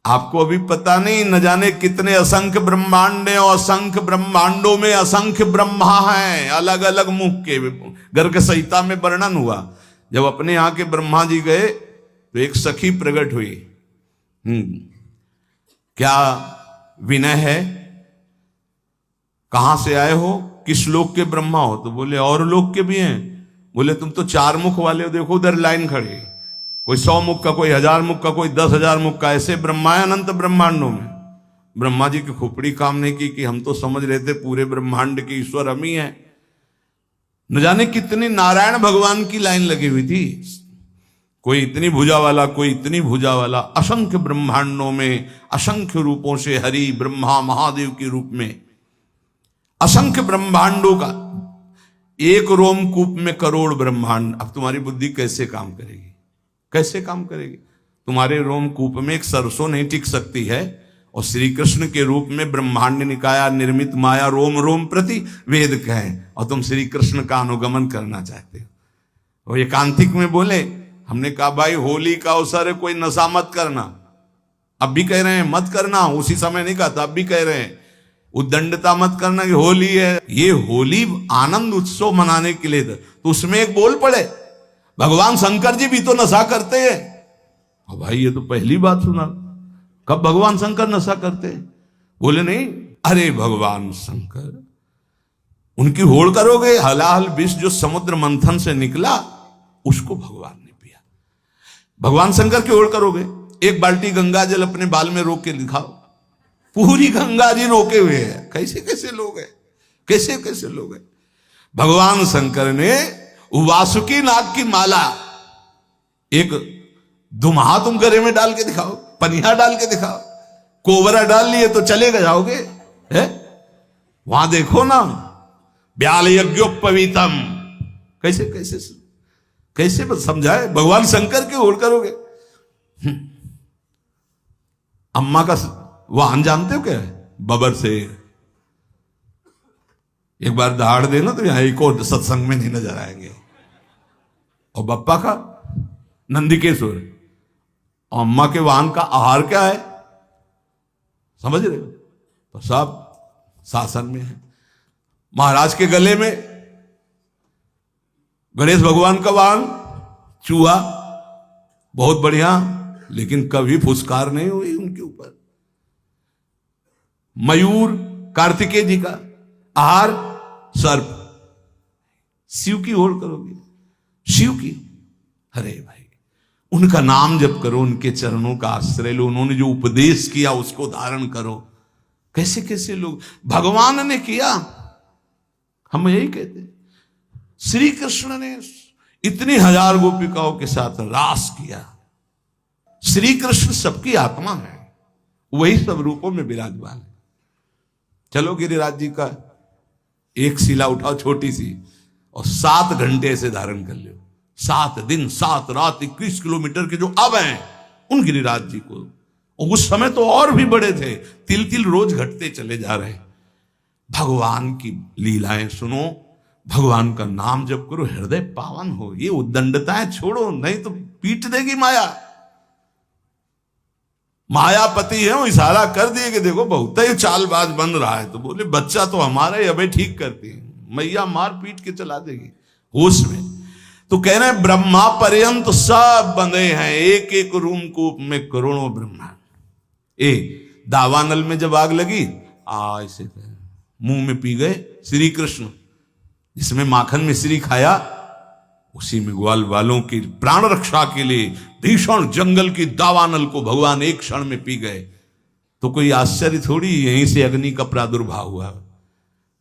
आपको अभी पता नहीं, न जाने कितने असंख्य ब्रह्मांड हैं, और असंख्य ब्रह्मांडों में असंख्य ब्रह्मा हैं, अलग अलग मुख के। गर्ग संहिता में वर्णन हुआ, जब अपने यहाँ के ब्रह्मा जी गए तो एक सखी प्रकट हुई। क्या विनय है, कहां से आए हो, किस लोक के ब्रह्मा हो? तो बोले और लोक के भी हैं। बोले तुम तो 4 मुख वाले हो, देखो उधर लाइन खड़ी, कोई 100 मुख का, कोई 1000 मुख का, कोई 10,000 मुख का, ऐसे ब्रह्मा है अनंत ब्रह्मांडों में। ब्रह्मा जी की खोपड़ी काम नहीं की कि हम तो समझ रहे थे पूरे ब्रह्मांड के ईश्वर हम ही हैं। न जाने कितनी नारायण भगवान की लाइन लगी हुई थी, कोई इतनी भुजा वाला, कोई इतनी भुजा वाला। असंख्य ब्रह्मांडों में असंख्य रूपों से हरि ब्रह्मा महादेव के रूप में असंख्य ब्रह्मांडों का एक रोमकूप में करोड़ ब्रह्मांड। अब तुम्हारी बुद्धि कैसे काम करेगी, कैसे काम करेगी? तुम्हारे रोमकूप में एक सरसों नहीं टिक सकती है, और श्री कृष्ण के रूप में ब्रह्मांड निकाया निर्मित माया रोम रोम प्रति वेद कहें, और तुम श्री कृष्ण का अनुगमन करना चाहते हो। और एकांतिक में बोले, हमने कहा भाई होली का अवसर है, कोई नशा मत करना। अब भी कह रहे हैं मत करना, उसी समय नहीं कहा था, अब भी कह रहे हैं उद्दंडता मत करना कि होली है। ये होली आनंद उत्सव मनाने के लिए था, तो उसमें एक बोल पड़े, भगवान शंकर जी भी तो नशा करते हैं। और भाई ये तो पहली बात सुना, कब भगवान शंकर नशा करते हैं? बोले नहीं, अरे भगवान शंकर, उनकी होड़ करोगे, हलाहल विष जो समुद्र मंथन से निकला उसको भगवान ने पिया। भगवान शंकर की होड़ करोगे, एक बाल्टी गंगा जल अपने बाल में रोक के दिखाओ, पूरी गंगा जी रोके हुए हैं। कैसे कैसे लोग हैं, कैसे कैसे लोग हैं। भगवान शंकर ने वासुकी नाग की माला, एक दुम्हा तुम गले में डाल के दिखाओ, पनिया डाल के दिखाओ, कोबरा डाल लिए तो चले जाओगे है? वहां देखो ना, ब्याल यज्ञोपवीतम, कैसे कैसे कैसे समझाए, भगवान शंकर के ओर करोगे। अम्मा का वाहन जानते हो क्या है? बबर से एक बार दहाड़ देना तो यहां एक और सत्संग में नहीं नजर आएंगे। और बप्पा का नंदिकेश्वर, और अम्मा के वाहन का आहार क्या है, समझ रहे हो? तो सब शासन में है। महाराज के गले में गणेश भगवान का वाहन चूहा, बहुत बढ़िया, लेकिन कभी फुसकार नहीं हुई उनके ऊपर। मयूर कार्तिकेय जी का आहार सर्प। शिव की ओर करोगे, शिव की, अरे भाई उनका नाम जप करो, उनके चरणों का आश्रय लो, उन्होंने जो उपदेश किया उसको धारण करो। कैसे कैसे लोग भगवान ने किया, हम यही कहते हैं। श्री कृष्ण ने इतनी 1000 गोपिकाओं के साथ रास किया। श्री कृष्ण सबकी आत्मा है, वही सब रूपों में विराजमान है। चलो गिरिराज जी का एक शिला उठाओ छोटी सी, और 7 घंटे से धारण कर लो। 7 दिन 7 रात 21 किलोमीटर के जो अब हैं उन गिरिराज जी को, और उस समय तो और भी बड़े थे, तिल तिल रोज घटते चले जा रहे। भगवान की लीलाएं सुनो, भगवान का नाम जप करो, हृदय पावन हो। ये उद्दंडताएं छोड़ो, नहीं तो पीट देगी माया। मायापति है, वो इशारा कर दिए कि देखो बहुत ही चालबाज बन रहा है, तो बोले बच्चा तो हमारा ही, अबे ठीक करती है, मैया मार पीट के चला देगी होश में। तो कह रहे हैं ब्रह्मा पर्यंत सब बंधे हैं, एक एक रूमकूप में करोड़ों ब्रह्मा। दावानल में जब आग लगी, ऐसे मुंह में पी गए श्री कृष्ण, जिसमें माखन मिश्री खाया, उसी में ग्वाल वालों की प्राण रक्षा के लिए भीषण जंगल की दावानल को भगवान एक क्षण में पी गए। तो कोई आश्चर्य थोड़ी, यहीं से अग्नि का प्रादुर्भाव हुआ।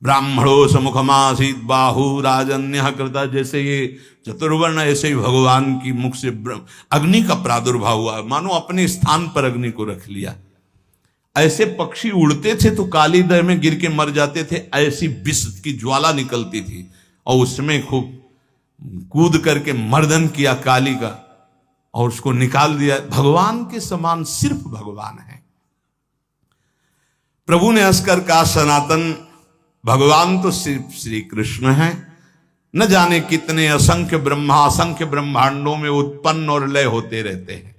ब्राह्मणो समुखमासीत बाहु राजन्य कृता, जैसे ये चतुर्वर्ण, ऐसे ही भगवान की मुख से अग्नि का प्रादुर्भाव हुआ, मानो अपने स्थान पर अग्नि को रख लिया। ऐसे पक्षी उड़ते थे तो काली दह में गिर के मर जाते थे, ऐसी विष की ज्वाला निकलती थी, और उसमें खूब कूद करके मर्दन किया काली का, और उसको निकाल दिया। भगवान के समान सिर्फ भगवान है। प्रभु ने हंसकर कहा, सनातन भगवान तो सिर्फ श्री कृष्ण हैं, न जाने कितने असंख्य ब्रह्मा असंख्य ब्रह्मांडों में उत्पन्न और लय होते रहते हैं।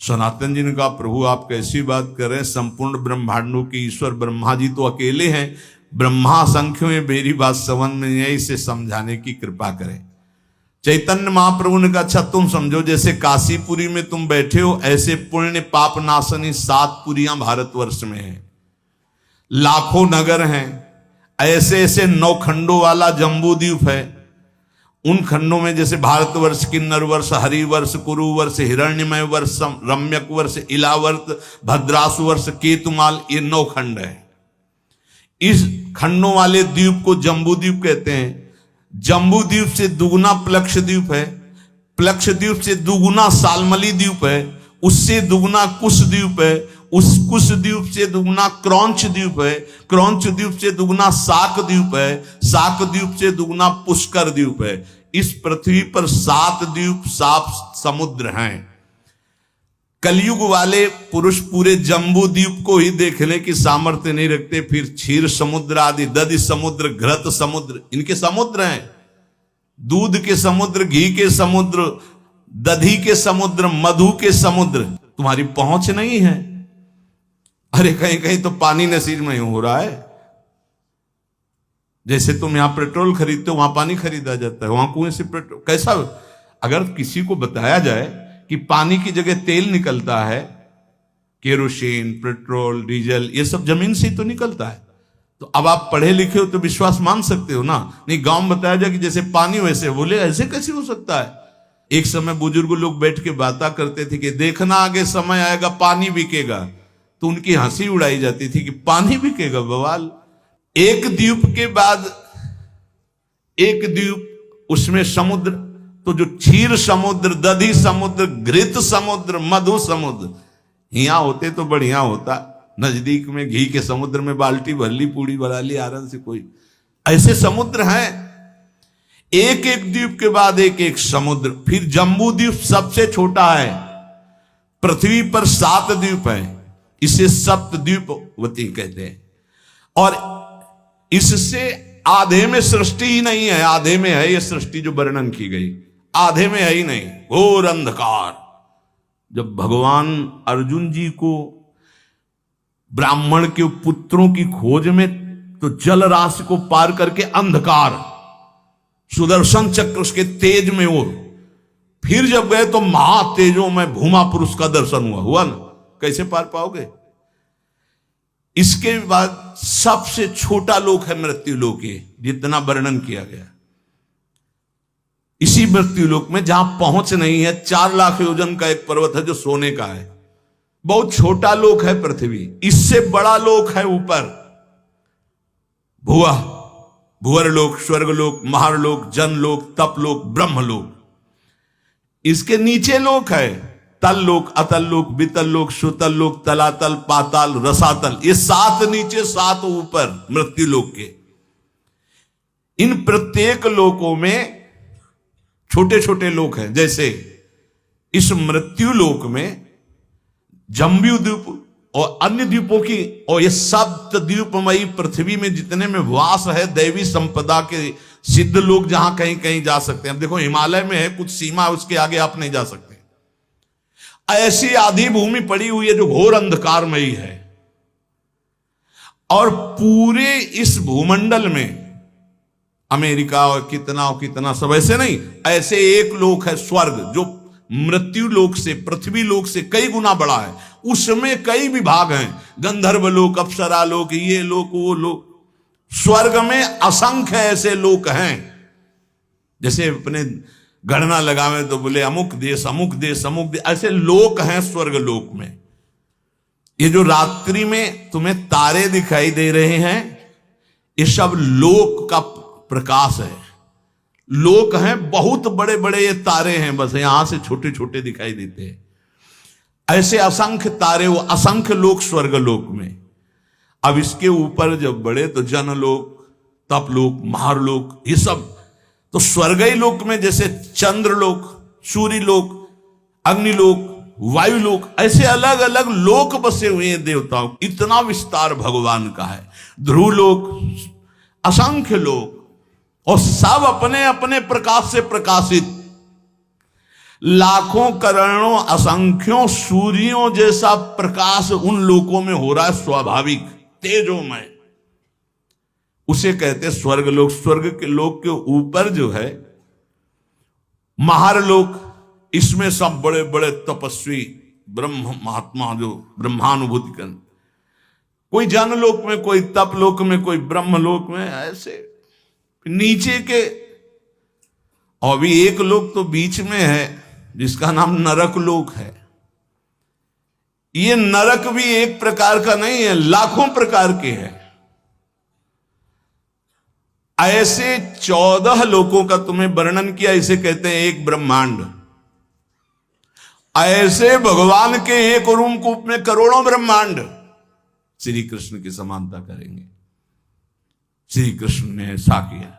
सनातन जी ने कहा, प्रभु आप कैसी बात कर रहे हैं, संपूर्ण ब्रह्मांडों के ईश्वर ब्रह्मा जी तो अकेले हैं, ब्रह्मा संख्यों में मेरी बात समझ में नहीं है, इसे समझाने की कृपा करें। चैतन्य महाप्रभु ने कहा, अच्छा तुम समझो, जैसे काशीपुरी में तुम बैठे हो, ऐसे पुण्य पाप नाशनी 7 पुरियां भारतवर्ष में हैं, लाखों नगर हैं, ऐसे ऐसे 9 खंडों वाला जम्बू द्वीप है। उन खंडों में जैसे भारतवर्ष, किन्नर वर्ष, हरिवर्ष, कुरुवर्ष, हिरण्यमय वर्ष, रम्यक वर्ष, इलावर्त, भद्रासु वर्ष, केतुमाल, ये 9 खंड है। इस खंडों वाले द्वीप को जम्बू द्वीप कहते हैं। जम्बू द्वीप से दुगुना प्लक्ष द्वीप है, प्लक्ष द्वीप से दुगुना सालमली द्वीप है, उससे दुगुना कुश द्वीप है, उस कुश द्वीप से दुगुना क्रौंच द्वीप है, क्रौंच द्वीप से दुगुना साक द्वीप है, साक द्वीप से दुगुना पुष्कर द्वीप है। इस पृथ्वी पर 7 द्वीप, 7 समुद्र हैं। कलयुग वाले पुरुष पूरे जम्बू द्वीप को ही देखने की सामर्थ्य नहीं रखते, फिर क्षीर समुद्र आदि, दधि समुद्र, घृत समुद्र, इनके समुद्र हैं। दूध के समुद्र, घी के समुद्र, दधी के समुद्र, मधु के समुद्र, तुम्हारी पहुंच नहीं है। अरे कहीं कहीं तो पानी नसीब नहीं हो रहा है। जैसे तुम यहां पेट्रोल खरीदते हो, वहां पानी खरीदा जाता है, वहां कुएं से पेट्रोल। कैसा, अगर किसी को बताया जाए कि पानी की जगह तेल निकलता है, केरोसिन, पेट्रोल, डीजल, ये सब जमीन से ही तो निकलता है, तो अब आप पढ़े लिखे हो तो विश्वास मान सकते हो ना। नहीं, गांव में बताया जाए कि जैसे पानी वैसे, बोले ऐसे कैसे हो सकता है। एक समय बुजुर्ग लोग बैठ के बातें करते थे कि देखना आगे समय आएगा पानी बिकेगा, तो उनकी हंसी उड़ाई जाती थी कि पानी बिकेगा, बवाल। एक द्वीप के बाद एक द्वीप, उसमें समुद्र, तो जो क्षीर समुद्र, दधी समुद्र, घृत समुद्र, मधु समुद्र, यहां होते तो बढ़िया होता। नजदीक में घी के समुद्र में बाल्टी भर ली, पूड़ी बना ली आराम से। कोई ऐसे समुद्र हैं, एक एक द्वीप के बाद एक एक समुद्र। फिर जम्बू द्वीप सबसे छोटा है, पृथ्वी पर 7 द्वीप है, इसे सप्तद्वीपवती कहते हैं। और इससे आधे में सृष्टि ही नहीं है, आधे में है ये सृष्टि जो वर्णन की गई, आधे में है ही नहीं, घोर अंधकार। जब भगवान अर्जुन जी को ब्राह्मण के पुत्रों की खोज में, तो जल राशि को पार करके अंधकार, सुदर्शन चक्र उसके तेज में और फिर जब गए तो महातेजों में भूमा पुरुष का दर्शन हुआ ना, कैसे पार पाओगे। इसके बाद सबसे छोटा लोक है मृत्यु लोक, जितना वर्णन किया गया। इसी मृत्यु लोक में जहां पहुंच नहीं है, 4 लाख योजन का एक पर्वत है जो सोने का है, बहुत छोटा लोक है पृथ्वी। इससे बड़ा लोक है ऊपर, भुआ, भुवरलोक, स्वर्गलोक, महारलोक, जनलोक, तपलोक, ब्रह्मलोक। इसके नीचे लोक है तल लोक, अतल लोक, वितल लोक, सुतल लोक, तलातल, पाताल, रसातल। ये 7 नीचे 7 ऊपर मृत्यु लोक के। इन प्रत्येक लोकों में छोटे छोटे लोक हैं। जैसे इस मृत्यु लोक में जम्बू द्वीप और अन्य द्वीपों की, और ये सप्त द्वीपमयी पृथ्वी में जितने में वास है दैवी संपदा के सिद्ध लोग, जहां कहीं कहीं जा सकते हैं। अब देखो हिमालय में है कुछ सीमा, उसके आगे आप नहीं जा सकते। ऐसी आधी भूमि पड़ी हुई है जो घोर अंधकारमयी है। और पूरे इस भूमंडल में अमेरिका और कितना सब ऐसे नहीं, ऐसे एक लोक है स्वर्ग, जो मृत्यु लोक से, पृथ्वी लोक से कई गुना बड़ा है। उसमें कई विभाग हैं, गंधर्व लोक, अप्सरा लोक, ये लोक, वो लोक। स्वर्ग में असंख्य ऐसे लोक हैं। जैसे अपने गणना लगावे तो बोले अमुक देश, अमुक देश, अमुक देश, ऐसे लोक हैं स्वर्ग लोक में। ये जो रात्रि में तुम्हें तारे दिखाई दे रहे हैं, ये सब लोक का प्रकाश है। लोक हैं, बहुत बड़े बड़े ये तारे हैं, बस यहां से छोटे छोटे दिखाई देते हैं। ऐसे असंख्य तारे, वो असंख्य लोक स्वर्ग लोक में। अब इसके ऊपर जब बड़े तो जनलोक, तपलोक, महारलोक, ये सब तो स्वर्गीय लोक में जैसे चंद्रलोक, सूर्यलोक, अग्निलोक, वायुलोक, ऐसे अलग अलग लोक बसे हुए हैं देवताओं। इतना विस्तार भगवान का है। ध्रुवलोक, असंख्य लोक, और सब अपने अपने प्रकाश से प्रकाशित। लाखों करोड़ों असंख्यों सूर्यों जैसा प्रकाश उन लोकों में हो रहा है, स्वाभाविक तेजोमय। उसे कहते स्वर्ग लोक। स्वर्ग के लोक के ऊपर जो है महारलोक, इसमें सब बड़े बड़े तपस्वी ब्रह्म महात्मा जो ब्रह्मानुभूति कर, कोई जनलोक में, कोई तपलोक में, कोई ब्रह्मलोक में, ऐसे नीचे के। और भी एक लोक तो बीच में है जिसका नाम नरक लोक है। ये नरक भी एक प्रकार का नहीं है, लाखों प्रकार के हैं। ऐसे 14 लोकों का तुम्हें वर्णन किया, इसे कहते हैं एक ब्रह्मांड। ऐसे भगवान के एक रूप में करोड़ों ब्रह्मांड श्री कृष्ण की समानता करेंगे। श्री कृष्ण ने ऐसा किया।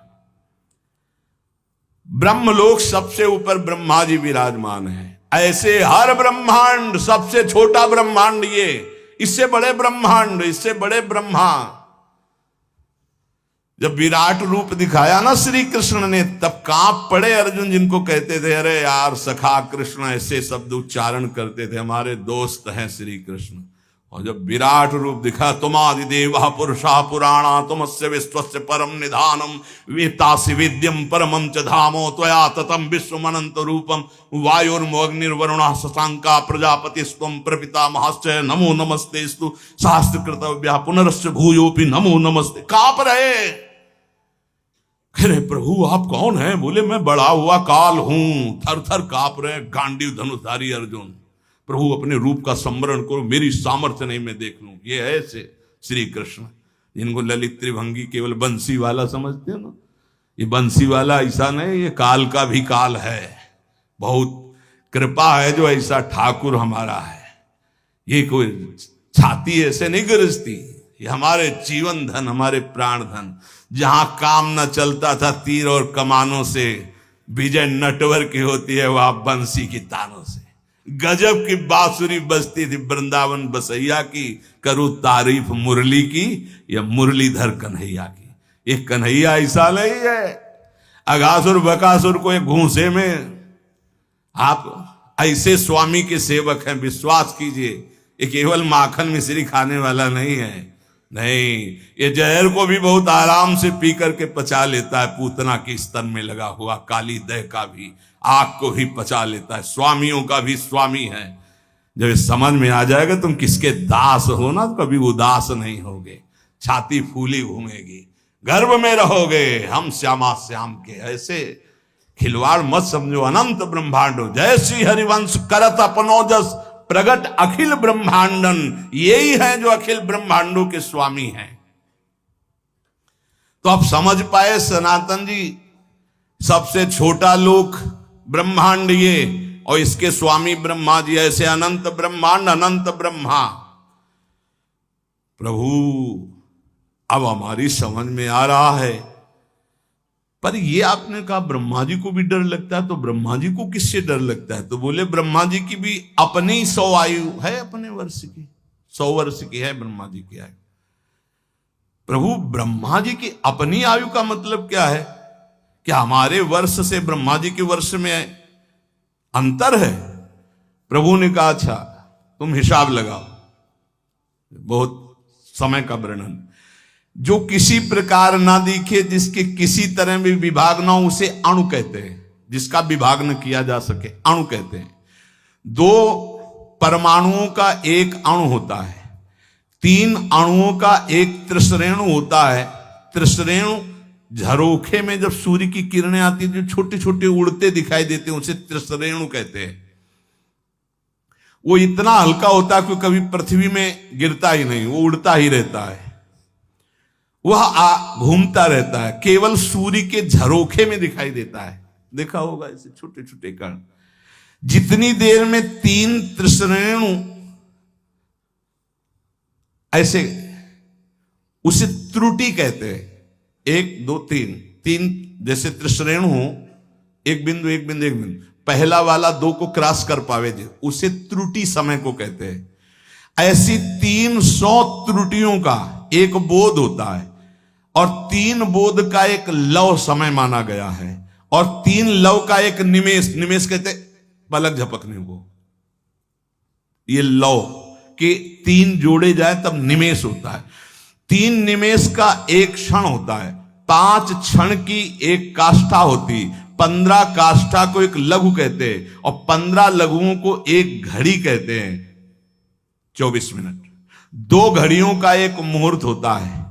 ब्रह्मलोक सबसे ऊपर ब्रह्मा जी विराजमान है। ऐसे हर ब्रह्मांड, सबसे छोटा ब्रह्मांड ये, इससे बड़े ब्रह्मांड, इससे बड़े ब्रह्मा। जब विराट रूप दिखाया ना श्री कृष्ण ने, तब कांप पड़े अर्जुन, जिनको कहते थे अरे यार सखा कृष्ण, ऐसे शब्द उच्चारण करते थे, हमारे दोस्त हैं श्री कृष्ण। और जब विराट रूप दिखा, तुमादि देवा पुरुषा पुराणा तुमस्य विश्वस्य परम निधानम वेत्तासि वेद्यम परमं च धामो त्वया ततम विश्वमनंत रूपम वायुर्मोऽग्निर्वरुणः शशांका प्रजापतिस्त्वं प्रपितामहश्च नमो नमस्तेस्तु शास्त्रकृतव्यः पुनरस्य भूयोऽपि नमो नमस्ते। कांप रहे। अरे प्रभु आप कौन हैं? बोले मैं बड़ा हुआ काल हूं। थर थर कांप रहे, गांडीव धनुषधारी अर्जुन। प्रभु अपने रूप का स्मरण करो, मेरी सामर्थ्य नहीं मैं देख लूं। ये है ऐसे श्री कृष्ण, जिनको ललित त्रिभंगी केवल बंसी वाला समझते हो ना, ये बंसी वाला ऐसा नहीं, ये काल का भी काल है। बहुत कृपा है जो ऐसा ठाकुर हमारा है। ये कोई छाती ऐसे नहीं गरजती, ये हमारे जीवन धन, हमारे प्राण धन। जहां काम न चलता था तीर और कमानों से, विजय नटवर की होती है वहां बंसी की तानों से। गजब की बांसुरी बजती थी वृंदावन बसैया की, करूं तारीफ मुरली की या मुरलीधर कन्हैया की। ये कन्हैया ऐसा नहीं है अगासुर बकासुर को एक घूंसे में। आप ऐसे स्वामी के सेवक हैं, विश्वास कीजिए। ये केवल माखन मिश्री खाने वाला नहीं है, नहीं, ये जहर को भी बहुत आराम से पी करके पचा लेता है। पूतना के स्तन में लगा हुआ काली दह का भी, आग को भी पचा लेता है। स्वामियों का भी स्वामी है। जब ये समझ में आ जाएगा तुम किसके दास हो ना, तो कभी उदास नहीं होगे, छाती फूली घूमेगी, गर्भ में रहोगे। हम श्यामा श्याम के ऐसे खिलवाड़ मत समझो। अनंत ब्रह्मांडो जय श्री हरिवंश करत अपनोजस प्रगट अखिल ब्रह्मांडन। यही है जो अखिल ब्रह्मांडों के स्वामी हैं। तो आप समझ पाए सनातन जी, सबसे छोटा लोक ब्रह्मांड ये, और इसके स्वामी ब्रह्मा जी। ऐसे अनंत ब्रह्मांड, अनंत ब्रह्मा। प्रभु अब हमारी समझ में आ रहा है। पर ये आपने कहा ब्रह्मा जी को भी डर लगता है, तो ब्रह्मा जी को किससे डर लगता है? तो बोले ब्रह्मा जी की भी अपनी 100 आयु है, अपने वर्ष की 100 वर्ष की है ब्रह्मा जी की आयु। प्रभु ब्रह्मा जी की अपनी आयु का मतलब क्या है? क्या हमारे वर्ष से ब्रह्मा जी के वर्ष में अंतर है? प्रभु ने कहा अच्छा तुम हिसाब लगाओ। बहुत समय का वर्णन। जो किसी प्रकार ना दिखे, जिसके किसी तरह भी विभाग ना हो, उसे अणु कहते हैं। जिसका विभाग न किया जा सके अणु कहते हैं। 2 परमाणुओं का एक अणु होता है, 3 अणुओं का एक त्रिश्रेणु होता है। त्रिश्रेणु झरोखे में जब सूर्य की किरणें आती है, जो छोटे छोटे उड़ते दिखाई देते हैं, उसे त्रिश्रेणु कहते हैं। वो इतना हल्का होता है कि कभी पृथ्वी में गिरता ही नहीं, वो उड़ता ही रहता है, वह घूमता रहता है, केवल सूर्य के झरोखे में दिखाई देता है। देखा होगा ऐसे छोटे छोटे कण। जितनी देर में 3 त्रिश्रेणु ऐसे, उसे त्रुटि कहते हैं। 1 2 3 जैसे त्रिश्रेणु हो, एक बिंदु एक बिंदु एक बिंदु, पहला वाला 2 को क्रॉस कर पावे जे, उसे त्रुटि समय को कहते हैं। ऐसी 300 त्रुटियों का एक बोध होता है, और 3 बोध का एक लव समय माना गया है, और 3 लव का एक निमेष, निमेष कहते पलक झपकने को। ये लौ के 3 जोड़े जाए तब निमेष होता है। 3 निमेष का एक क्षण होता है, 5 क्षण की एक काष्ठा होती, 15 काष्ठा को एक लघु कहते हैं और 15 लघुओं को एक घड़ी कहते हैं। 24 मिनट। 2 घड़ियों का एक मुहूर्त होता है।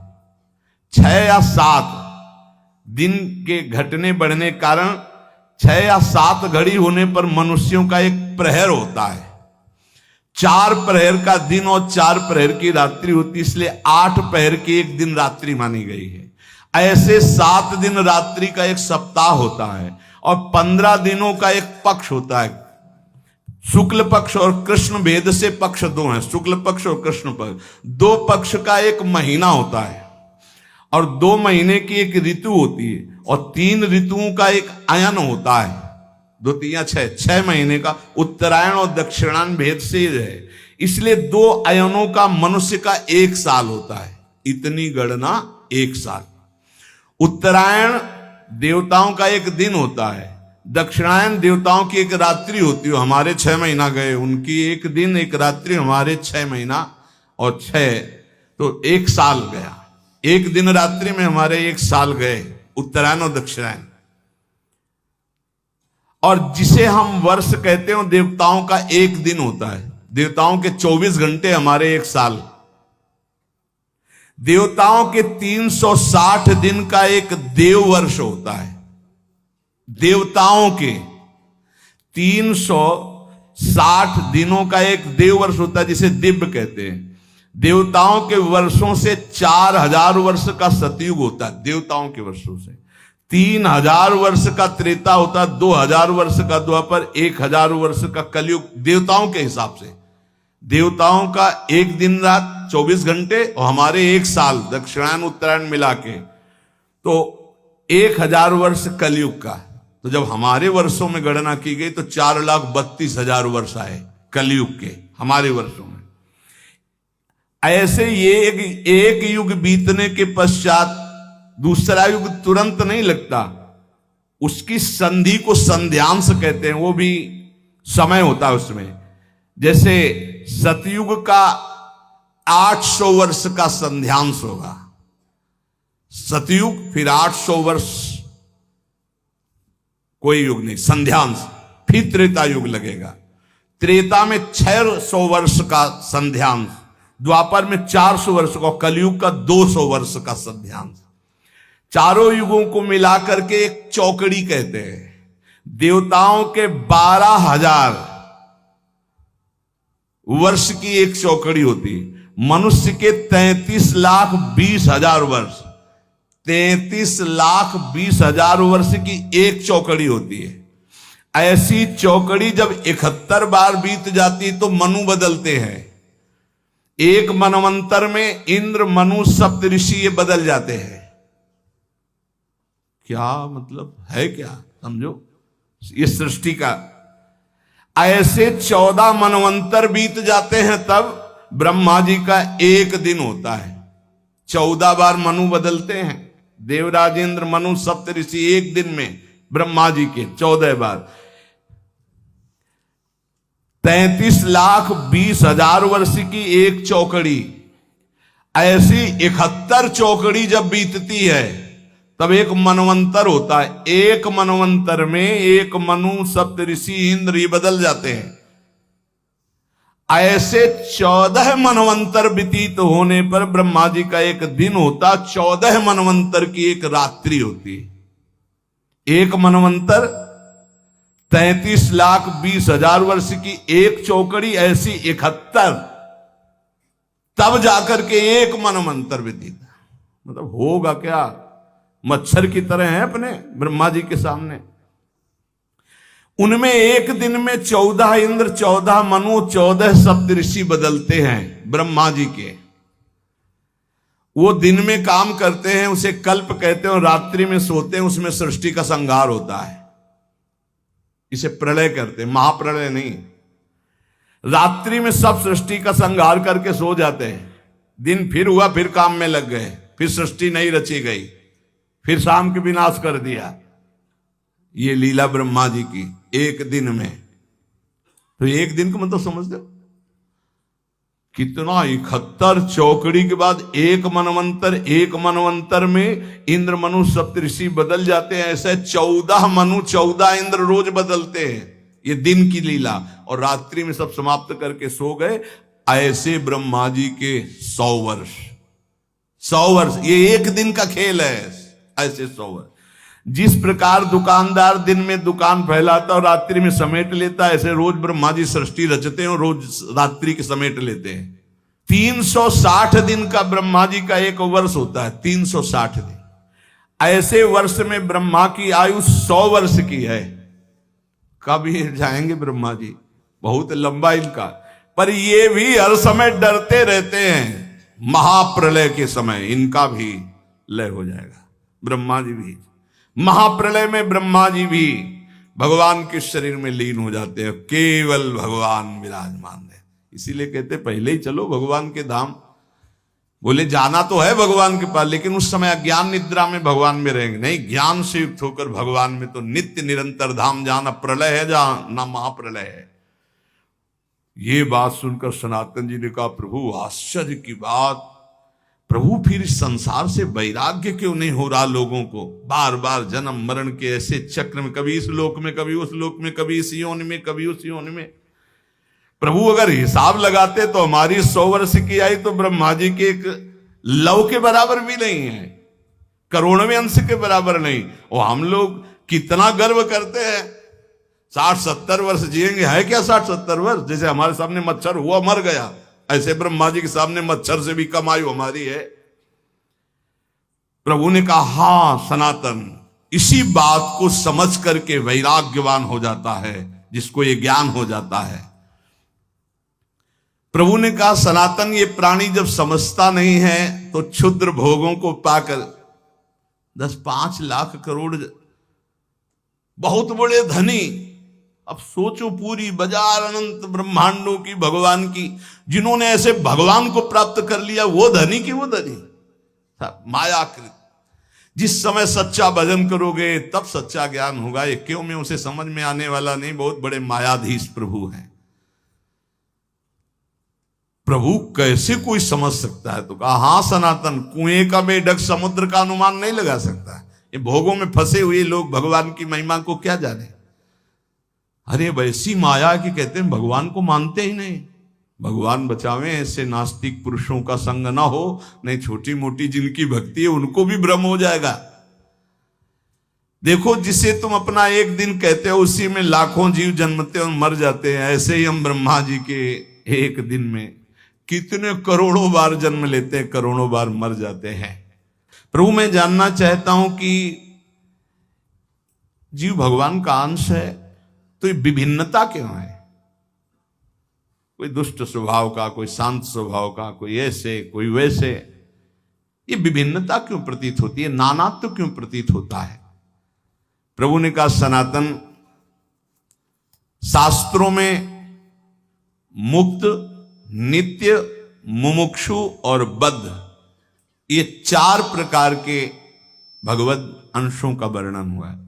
6 या 7 दिन के घटने बढ़ने कारण 6 या 7 घड़ी होने पर मनुष्यों का एक प्रहर होता है। 4 प्रहर का दिन और 4 प्रहर की रात्रि होती, इसलिए 8 प्रहर की एक दिन रात्रि मानी गई है। ऐसे 7 दिन रात्रि का एक सप्ताह होता है और 15 दिनों का एक पक्ष होता है। शुक्ल पक्ष और कृष्ण भेद से पक्ष 2 हैं, शुक्ल पक्ष और कृष्ण पक्ष। 2 पक्ष का एक महीना होता है और 2 महीने की एक ऋतु होती है और 3 ऋतुओं का एक अयन होता है। 2 3 6 महीने का उत्तरायण और दक्षिणायन भेद से है, इसलिए 2 अयनों का मनुष्य का 1 साल होता है। इतनी गणना 1 साल। उत्तरायण देवताओं का एक दिन होता है, दक्षिणायन देवताओं की एक रात्रि होती है। हमारे 6 महीना गए, उनकी एक दिन एक रात्रि, हमारे 6 महीना और 6 तो 1 साल गया। एक दिन रात्रि में हमारे 1 साल गए, उत्तरायण और दक्षिणायन। और जिसे हम वर्ष कहते हैं देवताओं का एक दिन होता है। देवताओं के 24 घंटे, हमारे 1 साल। देवताओं के 360 दिन का एक देव वर्ष होता है। देवताओं के 360 दिनों का एक देव वर्ष होता है, जिसे दिव्य कहते हैं। देवताओं के वर्षों से 4000 वर्ष का सतयुग होता है। देवताओं के वर्षों से 3000 वर्ष का त्रेता होता है, 2000 वर्ष का द्वापर, 1000 वर्ष का कलयुग। देवताओं के हिसाब से देवताओं का एक दिन रात 24 घंटे और हमारे 1 साल, दक्षिणायन उत्तरायण मिला के, तो 1000 वर्ष कलयुग का। तो जब हमारे वर्षों में गणना की गई तो 4,32,000 वर्ष आए कलयुग के हमारे वर्षों में। ऐसे ये एक युग बीतने के पश्चात दूसरा युग तुरंत नहीं लगता, उसकी संधि को संध्यांश कहते हैं, वो भी समय होता है उसमें। जैसे सतयुग का 800 वर्ष का संध्यांश होगा, सतयुग, फिर 800 वर्ष कोई युग नहीं, संध्यांश, फिर त्रेता युग लगेगा। त्रेता में 600 वर्ष का संध्यांश, द्वापर में 400 वर्ष का, कलयुग का 200 वर्ष का संध्यांश। चारों युगों को मिलाकर के एक चौकड़ी कहते हैं। देवताओं के 12,000 वर्ष की एक चौकड़ी होती, मनुष्य के 33,20,000 वर्ष, 33,20,000 वर्ष की एक चौकड़ी होती है। ऐसी चौकड़ी जब 71 बार बीत जाती तो मनु बदलते हैं। एक मनवंतर में इंद्र, मनु, सप्तऋषि ये बदल जाते हैं। क्या मतलब है, क्या समझो ये सृष्टि का। ऐसे 14 मनवंतर बीत जाते हैं तब ब्रह्मा जी का एक दिन होता है। 14 बार मनु बदलते हैं, देवराज, इंद्र, मनु, सप्तऋषि एक दिन में ब्रह्मा जी के 14 बार। 33,20,000 वर्ष की एक चौकड़ी। ऐसी 71 चौकड़ी जब बीतती है तब एक मनवंतर होता है। एक मनवंतर में एक मनु, सप्तऋषि, इंद्र ये बदल जाते हैं। ऐसे 14 मनवंतर व्यतीत होने पर ब्रह्मा जी का एक दिन होता, 14 मनवंतर की एक रात्रि होती। एक मनवंतर 33,20,000 वर्ष की एक चौकड़ी, ऐसी 71, तब जाकर के एक मनवंतर व्यतीत। मतलब होगा क्या, मच्छर की तरह है अपने ब्रह्मा जी के सामने। उनमें एक दिन में 14 इंद्र, 14 मनु, 14 सप्तऋषि बदलते हैं ब्रह्मा जी के। वो दिन में काम करते हैं, उसे कल्प कहते हैं, और रात्रि में सोते हैं, उसमें सृष्टि का संहार होता है। इसे प्रलय करते हैं, महाप्रलय नहीं। रात्रि में सब सृष्टि का संहार करके सो जाते हैं, दिन फिर हुआ, फिर काम में लग गए, फिर सृष्टि नहीं रची गई, फिर शाम के विनाश कर दिया। ये लीला ब्रह्मा जी की एक दिन में तो एक दिन का मतलब समझ दो कितना 71 चौकड़ी के बाद एक मनवंतर में इंद्र मनु सप्तऋषि बदल जाते हैं। ऐसे 14 मनु 14 इंद्र रोज बदलते हैं। ये दिन की लीला। और रात्रि में सब समाप्त करके सो गए। ऐसे ब्रह्मा जी के 100 वर्ष ये एक दिन का खेल है। ऐसे 100 वर्ष। जिस प्रकार दुकानदार दिन में दुकान फैलाता और रात्रि में समेट लेता है, ऐसे रोज ब्रह्मा जी सृष्टि रचते हैं और रोज रात्रि के समेट लेते हैं। 360 दिन का ब्रह्मा जी का एक वर्ष होता है। 360 दिन। ऐसे वर्ष में ब्रह्मा की आयु 100 वर्ष की है। कब ये जाएंगे ब्रह्मा जी? बहुत लंबा इनका। पर ये भी हर समय डरते रहते हैं महाप्रलय के समय इनका भी लय हो जाएगा। ब्रह्मा जी भी महाप्रलय में ब्रह्मा जी भी भगवान के शरीर में लीन हो जाते हैं। केवल भगवान विराजमान है। इसीलिए कहते पहले ही चलो भगवान के धाम। बोले जाना तो है भगवान के पास, लेकिन उस समय अज्ञान निद्रा में भगवान में रहेंगे। नहीं, ज्ञान से युक्त होकर भगवान में तो नित्य निरंतर धाम। जहां प्रलय है, जहां ना महाप्रलय है। ये बात सुनकर सनातन जी ने कहा, प्रभु आश्चर्य की बात। प्रभु फिर इस संसार से वैराग्य क्यों नहीं हो रहा लोगों को? बार बार जन्म मरण के ऐसे चक्र में, कभी इस लोक में, कभी उस लोक में, कभी इस योनि में, कभी उस योनि में। प्रभु अगर हिसाब लगाते तो हमारी 100 वर्ष की आई तो ब्रह्मा जी के एक लव के बराबर भी नहीं है, करोड़वें अंश के बराबर नहीं। और हम लोग कितना गर्व करते हैं 60-70 वर्ष जिएंगे। है क्या 60-70 वर्ष? जैसे हमारे सामने मच्छर हुआ मर गया, ऐसे ब्रह्मा जी के सामने मच्छर से भी कम आयु हमारी है। प्रभु ने कहा, हां सनातन, इसी बात को समझ करके वैराग्यवान हो जाता है जिसको ये ज्ञान हो जाता है। प्रभु ने कहा, सनातन, ये प्राणी जब समझता नहीं है तो क्षुद्र भोगों को पाकर 10-5 लाख करोड़ बहुत बड़े धनी। अब सोचो पूरी बाजार अनंत ब्रह्मांडों की भगवान की, जिन्होंने ऐसे भगवान को प्राप्त कर लिया, वो धनी की वो धनी मायाकृत। जिस समय सच्चा भजन करोगे तब सच्चा ज्ञान होगा। ये क्यों में उसे समझ में आने वाला नहीं। बहुत बड़े मायाधीश प्रभु हैं। प्रभु कैसे कोई समझ सकता है? तो कहा, हां सनातन, कुएं का बेढक समुद्र का अनुमान नहीं लगा सकता। ये भोगों में फंसे हुए लोग भगवान की महिमा को क्या जाने। अरे वैसी माया कि कहते हैं भगवान को मानते ही नहीं। भगवान बचावे ऐसे नास्तिक पुरुषों का संग ना हो, नहीं छोटी मोटी जिनकी भक्ति है उनको भी भ्रम हो जाएगा। देखो, जिसे तुम अपना एक दिन कहते हो उसी में लाखों जीव जन्मते और मर जाते हैं। ऐसे ही हम ब्रह्मा जी के एक दिन में कितने करोड़ों बार जन्म लेते हैं, करोड़ों बार मर जाते हैं। प्रभु, मैं जानना चाहता हूं कि जीव भगवान का अंश है तो ये विभिन्नता क्यों है? कोई दुष्ट स्वभाव का, कोई शांत स्वभाव का, कोई ऐसे कोई वैसे। ये विभिन्नता क्यों प्रतीत होती है? नानात्व क्यों प्रतीत होता है? प्रभु ने कहा, सनातन, शास्त्रों में मुक्त, नित्य, मुमुक्षु और बद्ध, ये 4 प्रकार के भगवत अंशों का वर्णन हुआ है।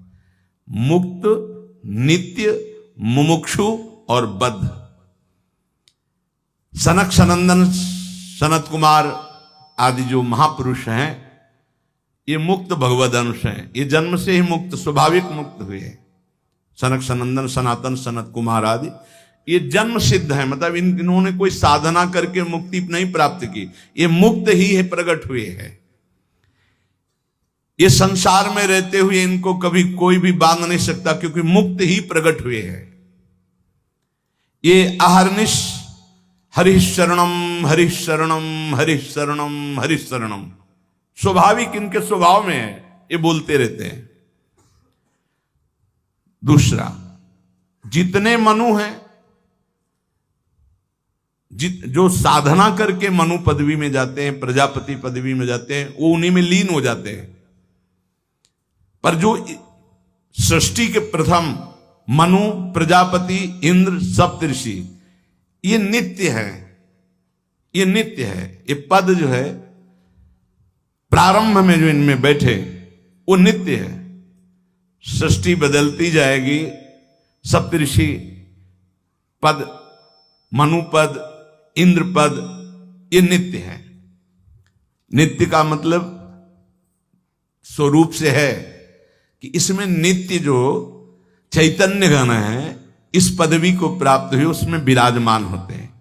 मुक्त, नित्य, मुमुक्षु और बद्ध। सनक सनंदन, सनत कुमार आदि जो महापुरुष हैं, ये मुक्त भगवद अंश हैं। ये जन्म से ही मुक्त, स्वाभाविक मुक्त हुए हैं। सनक सनंदन, सनातन, सनत कुमार आदि ये जन्म सिद्ध है। मतलब इन्होंने कोई साधना करके मुक्ति नहीं प्राप्त की, ये मुक्त ही है, प्रकट हुए हैं। ये संसार में रहते हुए इनको कभी कोई भी बांध नहीं सकता, क्योंकि मुक्त ही प्रकट हुए हैं। ये अहर्निश हरिशरणम हरिशरणम हरिशरणम हरिशरणम, स्वाभाविक इनके स्वभाव में है, ये बोलते रहते हैं। दूसरा, जितने मनु हैं, जो साधना करके मनु पदवी में जाते हैं, प्रजापति पदवी में जाते हैं, वो उन्हीं में लीन हो जाते हैं। पर जो सृष्टि के प्रथम मनु, प्रजापति, इंद्र, सप्तऋषि, ये नित्य है। ये नित्य है। ये पद जो है प्रारंभ में जो इनमें बैठे वो नित्य है। सृष्टि बदलती जाएगी, सप्तऋषि पद, मनुपद, इंद्र पद, ये नित्य है। नित्य का मतलब स्वरूप से है कि इसमें नित्य जो चैतन्य गण है इस पदवी को प्राप्त हुए उसमें विराजमान होते हैं,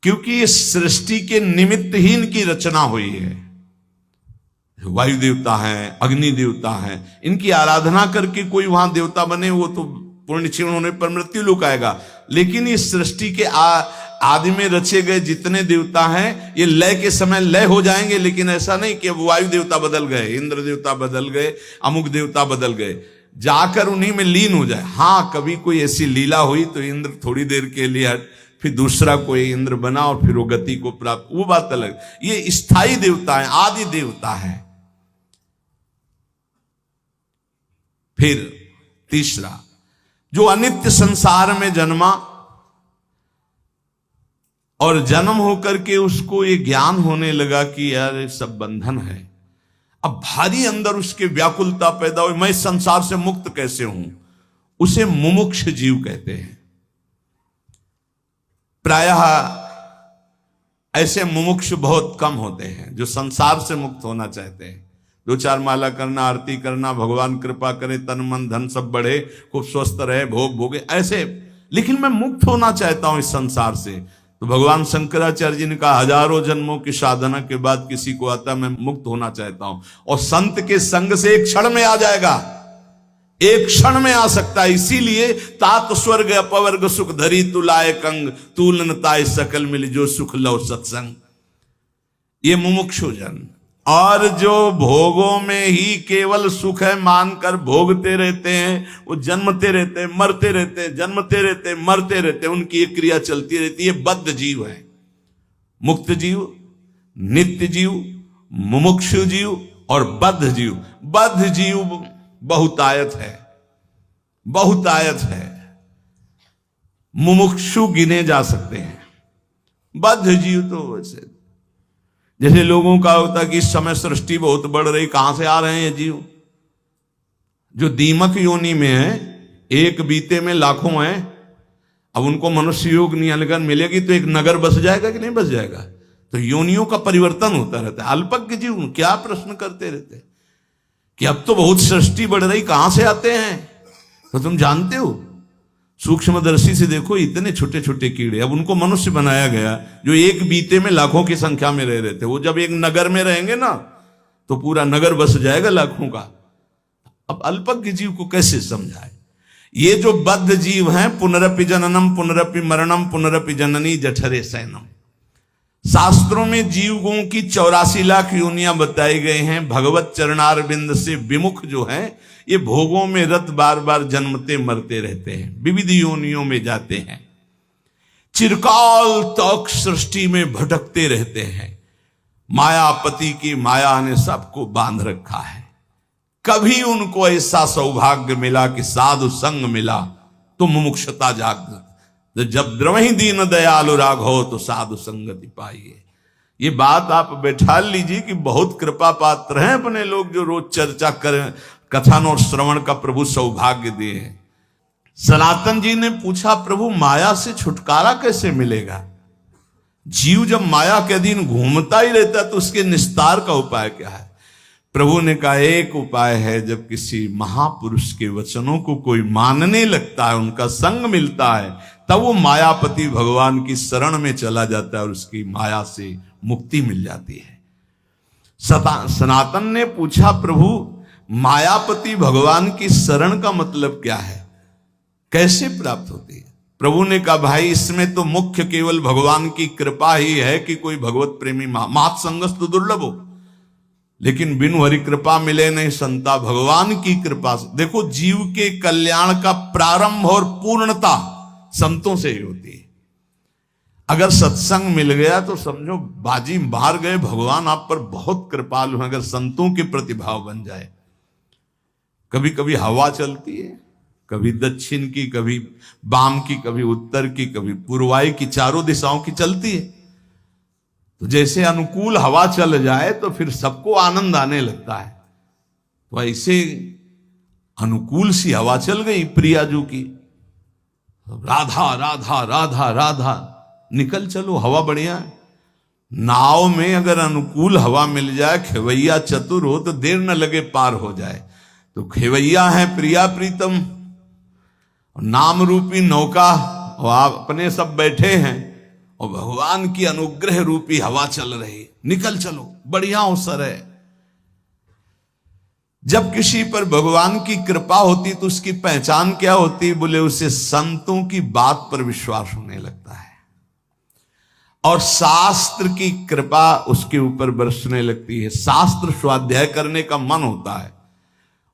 क्योंकि इस सृष्टि के निमित्त ही इनकी रचना हुई है। वायु देवता है, अग्नि देवता है, इनकी आराधना करके कोई वहां देवता बने वो तो पूर्ण क्षीण होने पर मृत्यु लोक आएगा। लेकिन इस सृष्टि के आदि में रचे गए जितने देवता हैं ये लय के समय लय हो जाएंगे, लेकिन ऐसा नहीं कि अब वायु देवता बदल गए, इंद्र देवता बदल गए, अमुक देवता बदल गए, जाकर उन्हीं में लीन हो जाए। हाँ, कभी कोई ऐसी लीला हुई तो इंद्र थोड़ी देर के लिए फिर दूसरा कोई इंद्र बना और फिर वो गति को प्राप्त, वो बात अलग। ये स्थायी देवता है, आदि देवता है। फिर तीसरा, जो अनित्य संसार में जन्मा और जन्म होकर के उसको ये ज्ञान होने लगा कि यार ये सब बंधन है। अब भारी अंदर उसके व्याकुलता पैदा हुई, मैं संसार से मुक्त कैसे हूं, उसे मुमुक्ष जीव कहते हैं। प्रायः ऐसे मुमुक्ष बहुत कम होते हैं जो संसार से मुक्त होना चाहते हैं। 2-4 माला करना, आरती करना, भगवान कृपा करे, तन मन धन सब बढ़े, खूब स्वस्थ रहे, भोग भोगे, ऐसे। लेकिन मैं मुक्त होना चाहता हूं इस संसार से। तो भगवान शंकराचार्य जी ने कहा, हजारों जन्मों की साधना के बाद किसी को आता मैं मुक्त होना चाहता हूं, और संत के संग से एक क्षण में आ जाएगा, एक क्षण में आ सकता है। इसीलिए तात स्वर्ग अपवर्ग सुख धरी तुलाए कंग, तूलन ताय सकल मिल जो सुख लव सत्संग। ये मुमुक्षु जन, और जो भोगों में ही केवल सुख है मानकर भोगते रहते हैं, वो जन्मते रहते हैं, मरते रहते हैं, जन्मते रहते हैं, मरते रहते हैं, उनकी एक क्रिया चलती रहती है। बद्ध जीव है। मुक्त जीव, नित्य जीव, मुमुक्षु जीव और बद्ध जीव। बद्ध जीव बहुतायत है, बहुतायत है। मुमुक्षु गिने जा सकते हैं, बद्ध जीव तो वैसे जैसे लोगों का होता है कि इस समय सृष्टि बहुत बढ़ रही, कहां से आ रहे हैं ये जीव? जो दीमक योनि में है, एक बीते में लाखों हैं। अब उनको मनुष्य योग नियन मिलेगी तो एक नगर बस जाएगा कि नहीं बस जाएगा? तो योनियों का परिवर्तन होता रहता है। अल्पज्ञ जीव क्या प्रश्न करते रहते हैं कि अब तो बहुत सृष्टि बढ़ रही, कहां से आते हैं? तो तुम जानते हो, सूक्ष्मदर्शी से देखो, इतने छोटे छोटे कीड़े, अब उनको मनुष्य बनाया गया जो एक बीते में लाखों की संख्या में रह रहे थे। वो जब एक नगर में रहेंगे ना तो पूरा नगर बस जाएगा लाखों का। अब अल्पज्ञ जीव को कैसे समझाए? ये जो बद्ध जीव हैं, पुनरपि जननम पुनरपि मरणम पुनरपि जननी जठरे सैनम। शास्त्रों में जीवों की 84 लाख योनियां बताई गई हैं। भगवत चरणारविंद से विमुख जो हैं ये भोगों में रत बार बार जन्मते मरते रहते हैं, विविध योनियों में जाते हैं, चिरकाल तक सृष्टि में भटकते रहते हैं। मायापति की माया ने सबको बांध रखा है। कभी उनको ऐसा सौभाग्य मिला कि साधु संग मिला तो मुमुक्षता जागृत। जब द्रवहि दीन दयालु राघव तो साधु संगति पाइए। ये बात आप बैठा लीजिए कि बहुत कृपा पात्र हैं अपने लोग जो रोज चर्चा करें, कथन और श्रवण का प्रभु सौभाग्य दिए हैं। सनातन जी ने पूछा, प्रभु माया से छुटकारा कैसे मिलेगा? जीव जब माया के अधीन घूमता ही रहता है तो उसके निस्तार का उपाय क्या है? प्रभु ने कहा, एक उपाय है, जब किसी महापुरुष के वचनों को कोई मानने लगता है, उनका संग मिलता है, तब वो मायापति भगवान की शरण में चला जाता है और उसकी माया से मुक्ति मिल जाती है। सनातन ने पूछा, प्रभु मायापति भगवान की शरण का मतलब क्या है, कैसे प्राप्त होती है? प्रभु ने कहा, भाई इसमें तो मुख्य केवल भगवान की कृपा ही है कि कोई भगवत प्रेमी मात संगस्तु दुर्लभ हो, लेकिन बिनु हरि कृपा मिले नहीं संता। भगवान की कृपा से देखो, जीव के कल्याण का प्रारंभ और पूर्णता संतों से ही होती है। अगर सत्संग मिल गया तो समझो बाजी मार गए, भगवान आप पर बहुत कृपालु हैं। अगर संतों के प्रतिभाव बन जाए, कभी कभी हवा चलती है, कभी दक्षिण की, कभी वाम की, कभी उत्तर की, कभी पूर्वाई की, चारों दिशाओं की चलती है। तो जैसे अनुकूल हवा चल जाए तो फिर सबको आनंद आने लगता है। तो ऐसे अनुकूल सी हवा चल गई प्रियाजू की, राधा राधा राधा राधा, निकल चलो, हवा बढ़िया है। नाव में अगर अनुकूल हवा मिल जाए, खेवैया चतुर हो तो देर न लगे पार हो जाए। तो खेवैया है प्रिया प्रीतम, नाम रूपी नौका, और आप अपने सब बैठे हैं और भगवान की अनुग्रह रूपी हवा चल रही, निकल चलो, बढ़िया अवसर है। जब किसी पर भगवान की कृपा होती तो उसकी पहचान क्या होती? बोले उसे संतों की बात पर विश्वास होने लगता है और शास्त्र की कृपा उसके ऊपर बरसने लगती है। शास्त्र स्वाध्याय करने का मन होता है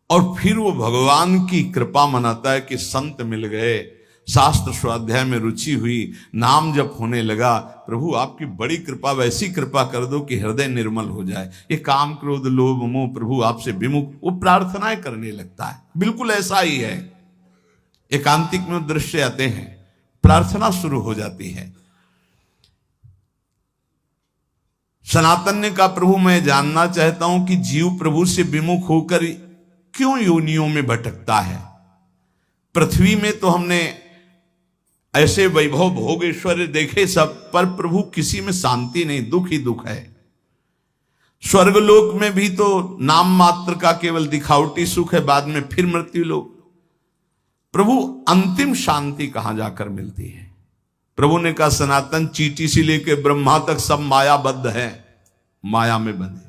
और फिर वो भगवान की कृपा मनाता है कि संत मिल गए, शास्त्र स्वाध्याय में रुचि हुई, नाम जप होने लगा। प्रभु आपकी बड़ी कृपा, वैसी कृपा कर दो कि हृदय निर्मल हो जाए, ये काम क्रोध लोभ मोह प्रभु आपसे विमुख, वो प्रार्थनाएं करने लगता है। बिल्कुल ऐसा ही है, एकांतिक में दृश्य आते हैं, प्रार्थना शुरू हो जाती है। सनातन ने कहा प्रभु मैं जानना चाहता हूं कि जीव प्रभु से विमुख होकर क्यों योनियों में भटकता है। पृथ्वी में तो हमने ऐसे वैभव भोग ऐश्वर्य देखे सब, पर प्रभु किसी में शांति नहीं, दुख ही दुख है। स्वर्गलोक में भी तो नाम मात्र का केवल दिखावटी सुख है, बाद में फिर मृत्यु लोक। प्रभु अंतिम शांति कहां जाकर मिलती है? प्रभु ने कहा सनातन चींटी से लेके ब्रह्मा तक सब मायाबद्ध है, माया में बंधे।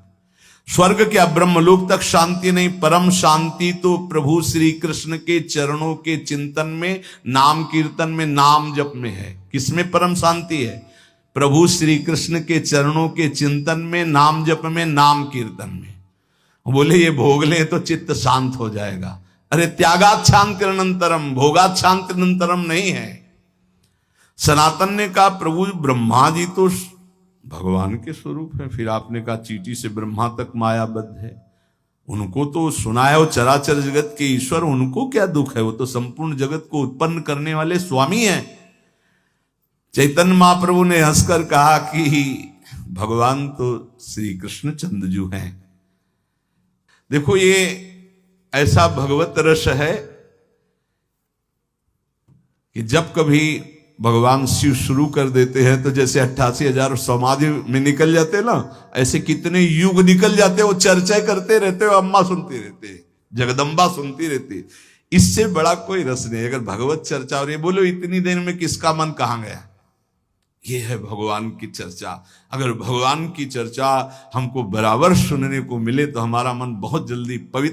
स्वर्ग क्या ब्रह्मलोक तक शांति नहीं, परम शांति तो प्रभु श्री कृष्ण के चरणों के चिंतन में, नाम कीर्तन में, नाम जप में है। किसमें परम शांति है? प्रभु श्री कृष्ण के चरणों के चिंतन में, नाम जप में, नाम कीर्तन में। बोले ये भोग ले तो चित्त शांत हो जाएगा। अरे त्यागात शांतिरनंतरम, भोगात शांतिरनंतरम नहीं है। सनातन ने कहा प्रभु ब्रह्मा जी तो भगवान के स्वरूप है, फिर आपने कहा चींटी से ब्रह्मा तक मायाबद्ध है, उनको तो सुना है वो चराचर जगत के ईश्वर, उनको क्या दुख है? वो तो संपूर्ण जगत को उत्पन्न करने वाले स्वामी हैं। चैतन्य महाप्रभु ने हंसकर कहा कि भगवान तो श्री कृष्ण चंद्रजू हैं। देखो ये ऐसा भगवत रस है कि जब कभी भगवान शिव शुरू कर देते हैं तो जैसे 88,000 समाधि में निकल जाते ना, ऐसे कितने युग निकल जाते, वो चर्चा करते रहते हो, अम्मा सुनती रहती, जगदम्बा सुनती रहती। इससे बड़ा कोई रस नहीं। अगर भगवत चर्चा, और ये बोलो इतनी देर में किसका मन कहां गया? ये है भगवान की चर्चा। अगर भगवान की चर्चा हमको बराबर सुनने को मिले तो हमारा मन बहुत जल्दी पवित्र